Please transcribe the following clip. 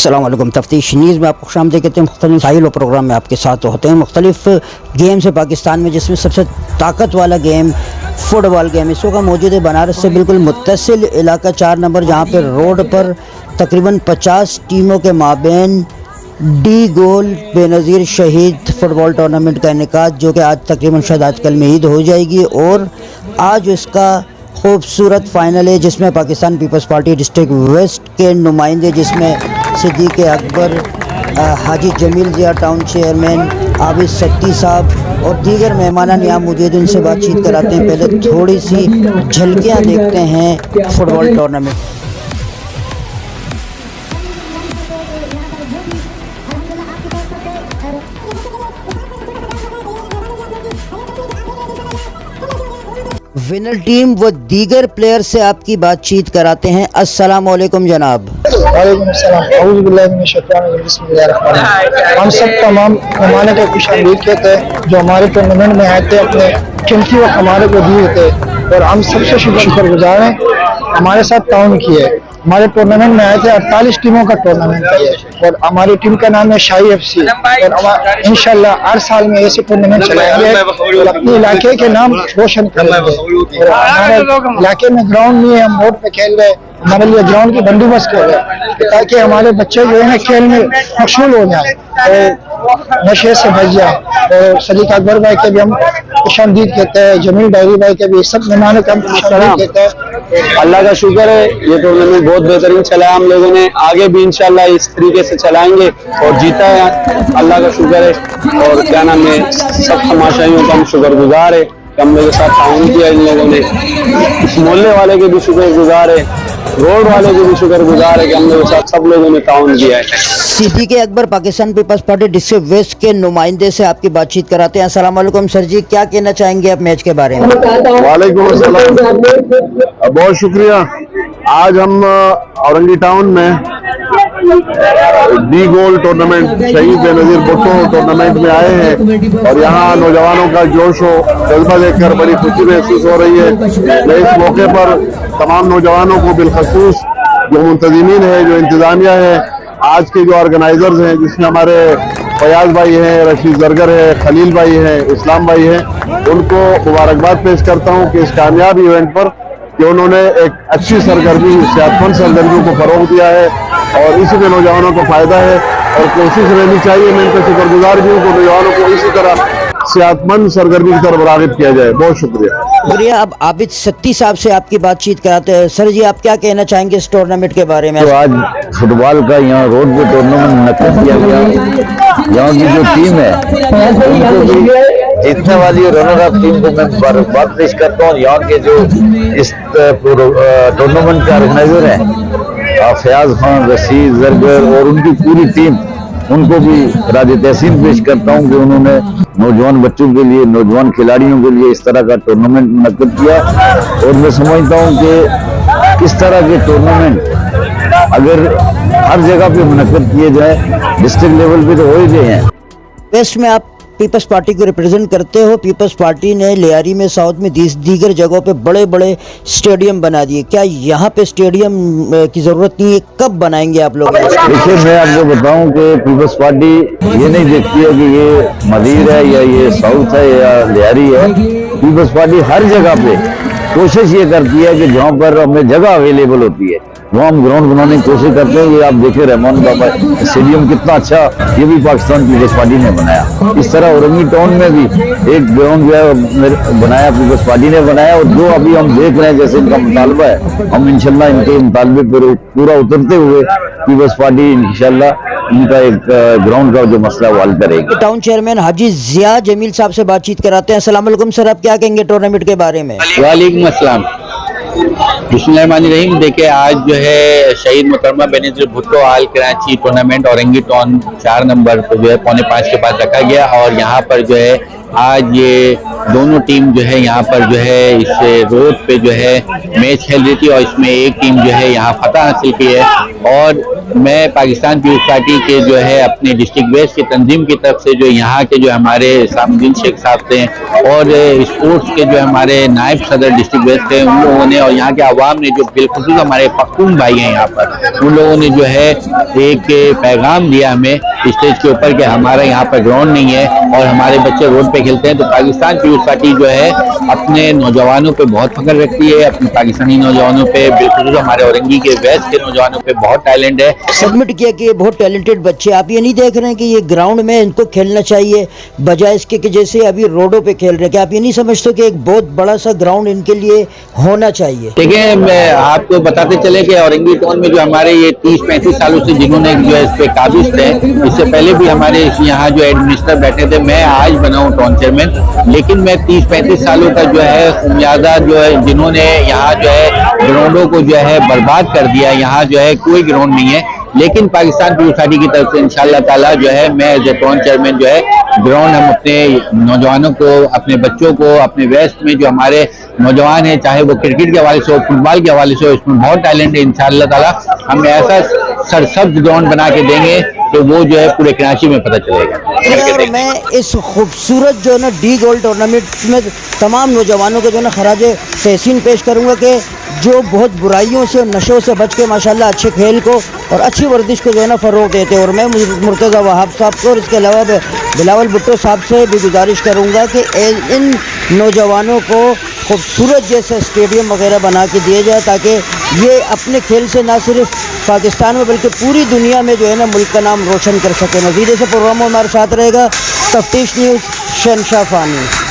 अस्सलाम वालेकुम। तफ्तीश न्यूज़ में आपको खुशामदीद कहते हैं। मुख्तलिफ साहिल और प्रोग्राम में आपके साथ होते हैं। मुख्तलिफ गेम्स है पाकिस्तान में, जिसमें सबसे ताकत वाला गेम फुटबॉल गेम इस वक्त मौजूद है बनारस से बिल्कुल मुत्तसिल इलाका 4 नंबर, जहाँ पर रोड पर तकरीबन 50 टीमों के माबेन डी गोल बेनज़ीर शहीद फुटबॉल टूर्नामेंट का इनेकाद, जो कि आज तकरीबन शायद आज कल में ईद हो जाएगी। और आज इसका खूबसूरत फ़ाइनल है, जिसमें Pakistan Peoples Party district west के नुमाइंदे, जिसमें सिद्दीक़ अकबर, हाजी जमील ज़िया टाउन चेयरमैन, आबिद सत्ती साहब और दीगर मेहमान यहाँ मौजूद, उनसे बातचीत कराते हैं। पहले थोड़ी सी झलकियाँ देखते हैं फुटबॉल टूर्नामेंट। विनर टीम व दीगर प्लेयर से आपकी बातचीत कराते हैं। अस्सलाम वालेकुम जनाब। वालेकुम अस्सलाम। औज़ु बिल्लाहि मिनश शैतानिर रजीम। बिस्मिल्लाहिर रहमानिर रहीम। हम सब तमाम मेहमानों को खुशामदीद कहते हैं जो हमारे टूर्नामेंट में आए थे, अपने कीमती वक्त हमारे को दिए थे, और हम सबसे शुक्रगुजार हैं हमारे साथ ताउन किए। हमारे टूर्नामेंट में आए थे 48 टीमों का टूर्नामेंट है, और हमारी टीम का नाम है शाही FC। और इंशाल्लाह हर साल में ऐसे टूर्नामेंट चलाएंगे और अपने इलाके के नाम रोशन करेंगे। और हमारे इलाके में ग्राउंड नहीं है, हम रोड पे खेल रहे हैं। हमारे लिए ग्राउंड की बंदोबस्त कर रहे हैं ताकि हमारे बच्चे जो है ना खेल में मशगूल हो जाए और नशे से बच जाए। और सिद्दीक़ अकबर भाई के भी हम खुशामदीद कहते हैं, जमील डायरी भाई के भी, सब मेहमानों का हम खुशामदीद कहते हैं। अल्लाह का शुक्र है, ये टूर्नामेंट बहुत बेहतरीन चला हम लोगों ने, आगे भी इंशाल्लाह इस तरीके से चलाएंगे और जीता है, अल्लाह का शुक्र है। और क्या नाम है, सब तमाशाइयों का हम शुक्रगुजार है कि हम लोगों के साथ ताउन किया इन लोगों ने। इस मोहल्ले वाले के भी शुक्रगुजार है, रोड वाले के भी शुक्रगुजार है कि हम लोगों के साथ सब लोगों ने ताउन किया है। Siddique Akbar Pakistan Peoples Party district west के नुमाइंदे से आपकी बातचीत कराते हैं। अस्सलाम वालेकुम सर जी, क्या कहना चाहेंगे आप मैच के बारे में? वालेकुम अस्सलाम, बहुत शुक्रिया। आज हम औरंगी टाउन में डी गोल टूर्नामेंट शहीद बेनज़ीर भुट्टो टूर्नामेंट में आए हैं, और यहाँ नौजवानों का जोश हो जज्बा देखकर बड़ी खुशी महसूस हो रही है। मैं इस मौके पर तमाम नौजवानों को बिलखसूस जो मुंतज़मीन है, जो इंतजामिया है, आज के जो ऑर्गेनाइजर्स हैं, जिसमें हमारे फयाज भाई हैं, रशीद जरगर है, खलील भाई हैं, इस्लाम भाई हैं, उनको मुबारकबाद पेश करता हूँ कि इस कामयाब इवेंट पर कि उन्होंने एक अच्छी सरगर्मी, सेहतमंद सरगर्मियों को फरोग दिया है, और इसी में नौजवानों को फायदा है। और कोशिश रहनी चाहिए, मैं इनका शुक्रगुजार भी हूँ कि नौजवानों को इसी तरह सेहतमंद सरगर्मी की तरफ राग़िब किया जाए। बहुत शुक्रिया। अब आबिद सत्ती साहब से आपकी बातचीत कराते हैं। सर जी, आप क्या कहना चाहेंगे इस टूर्नामेंट के बारे में? तो आज फुटबॉल का यहाँ रोड पे टूर्नामेंट मुनक्किद किया गया। यहाँ की जो टीम है उनको भी जीतने वाली रनर अप टीम को मैं मुबारकबाद पेश करता हूँ। यहाँ के जो इस टूर्नामेंट के ऑर्गेनाइजर हैं फयाज खान, रशीद जरगर और उनकी पूरी टीम, उनको भी राज तहसीन पेश करता हूँ कि उन्होंने नौजवान बच्चों के लिए, नौजवान खिलाड़ियों के लिए इस तरह का टूर्नामेंट मुनक्किद किया। और मैं समझता हूँ कि इस तरह के टूर्नामेंट अगर हर जगह पे मुनक्किद किए जाए, डिस्ट्रिक्ट लेवल पे तो हो ही गए हैं। वेस्ट में आप पीपल्स पार्टी को रिप्रेजेंट करते हो। पीपल्स पार्टी ने लियारी में, साउथ में, दीगर जगहों पे बड़े बड़े स्टेडियम बना दिए। क्या यहाँ पे स्टेडियम की जरूरत नहीं है? कब बनाएंगे आप लोग? देखिए, मैं आपको बताऊं कि पीपल्स पार्टी ये नहीं देखती है कि ये मदीर है या ये साउथ है या लियारी है। पीपल्स पार्टी हर जगह पे कोशिश ये करती है कि जहाँ पर हमें जगह अवेलेबल होती है वहाँ हम ग्राउंड बनाने की कोशिश करते हैं। ये आप देखिए रहमान बाबा स्टेडियम कितना अच्छा, ये भी पाकिस्तान पीपल्स पार्टी ने बनाया। इस तरह औरंगी टाउन में भी एक ग्राउंड जो है बनाया, पीपल्स पार्टी ने बनाया। और जो अभी हम देख रहे हैं जैसे इनका मुतालबा है, हम इंशाल्लाह इनके मुतालबे पर पूरा उतरते हुए पीपल्स पार्टी इंशाल्लाह इनका एक ग्राउंड का जो मसला वो हल करेगी। टाउन चेयरमैन हाजी जिया जमील साहब से बातचीत कराते हैं। अस्सलाम वालेकुम सर, आप क्या कहेंगे टूर्नामेंट के बारे में? वालेकुम अस्सलाम। बिस्मिल्लाहिर्रहमानिर्रहीम। देखिए, आज जो है शहीद मोहतरमा Benazir Bhutto all Karachi tournament Orangi town 4 number पर जो है 4:45 के बाद रखा गया, और यहाँ पर जो है आज ये दोनों टीम जो है यहाँ पर जो है इस रोड पे जो है मैच खेल रही थी, और इसमें एक टीम जो है यहाँ फतह हासिल की है। और میں پاکستان پیپلز پارٹی کے جو ہے اپنے ڈسٹرکٹ بیس کی تنظیم کی طرف سے جو یہاں کے جو ہمارے سام الدین شیخ صاحب تھے اور اسپورٹس کے جو ہمارے نائب صدر ڈسٹرکٹ بیس تھے ان لوگوں نے اور یہاں کے عوام نے جو بالخصوص ہمارے پختون بھائی ہیں یہاں پر ان لوگوں نے جو ہے ایک پیغام دیا ہمیں اسٹیج کے اوپر کہ ہمارا یہاں پر گراؤنڈ نہیں ہے اور ہمارے بچے روڈ پہ کھیلتے ہیں. تو پاکستان پیپلز پارٹی جو ہے اپنے نوجوانوں پہ بہت فخر رکھتی ہے, اپنے پاکستانی نوجوانوں پہ بالخصوص ہمارے اورنگی کے ویسٹ کے نوجوانوں پہ بہت ٹیلنٹ ہے. سبمٹ کیا کہ یہ بہت ٹیلنٹڈ بچے, آپ یہ نہیں دیکھ رہے ہیں کہ یہ گراؤنڈ میں ان کو کھیلنا چاہیے بجائے اس کے کہ جیسے ابھی روڈوں پہ کھیل رہے ہیں؟ کہ آپ یہ نہیں سمجھتے کہ ایک بہت بڑا سا گراؤنڈ ان کے لیے ہونا چاہیے؟ دیکھیں میں آپ کو بتاتے چلے کہ اورنگی ٹاؤن میں جو ہمارے یہ 30-35 سالوں سے جنہوں نے جو ہے اس پہ قابض تھے, اس سے پہلے بھی ہمارے یہاں جو ایڈمنسٹر بیٹھے تھے, میں آج بنا ہوں ٹاؤن چیئرمین, لیکن میں 30-35 سالوں کا جو ہے خمیازہ جو ہے جنہوں نے یہاں جو ہے گراؤنڈوں کو جو ہے برباد کر دیا, یہاں جو ہے کوئی گراؤنڈ نہیں ہے. لیکن پاکستان پیپلز پارٹی کی طرف سے انشاءاللہ تعالیٰ جو ہے میں ایز اے ٹاؤن چیئرمین جو ہے گراؤنڈ ہم اپنے نوجوانوں کو, اپنے بچوں کو, اپنے ویسٹ میں جو ہمارے نوجوان ہیں چاہے وہ کرکٹ کے حوالے سے ہو, فٹ بال کے حوالے سے ہو, اس میں بہت ٹیلنٹ ہے. انشاءاللہ تعالیٰ ہم ایسا سرسبز گراؤنڈ بنا کے دیں گے تو وہ جو ہے پورے کراچی میں پتہ چلے گا. اور میں اس خوبصورت جو ہے نا ڈی گولڈ ٹورنامنٹ میں تمام نوجوانوں کو جو ہے نا خراج تحسین پیش کروں گا کہ جو بہت برائیوں سے اور نشوں سے بچ کے ماشاءاللہ اچھے کھیل کو اور اچھی ورزش کو جو ہے نا فروغ دیتے ہیں. اور میں مرتضی وہاب صاحب کو اور اس کے علاوہ بلاول بھٹو صاحب سے بھی گزارش کروں گا کہ ان نوجوانوں کو خوبصورت جیسے اسٹیڈیم وغیرہ بنا کے دیے جائے تاکہ یہ اپنے کھیل سے نہ صرف پاکستان میں بلکہ پوری دنیا میں جو ہے نا ملک کا نام روشن کر سکے. مزید ایسے پروگراموں ہمارے ساتھ رہے گا. تفتیش نیوز, شہنشاہ فانی.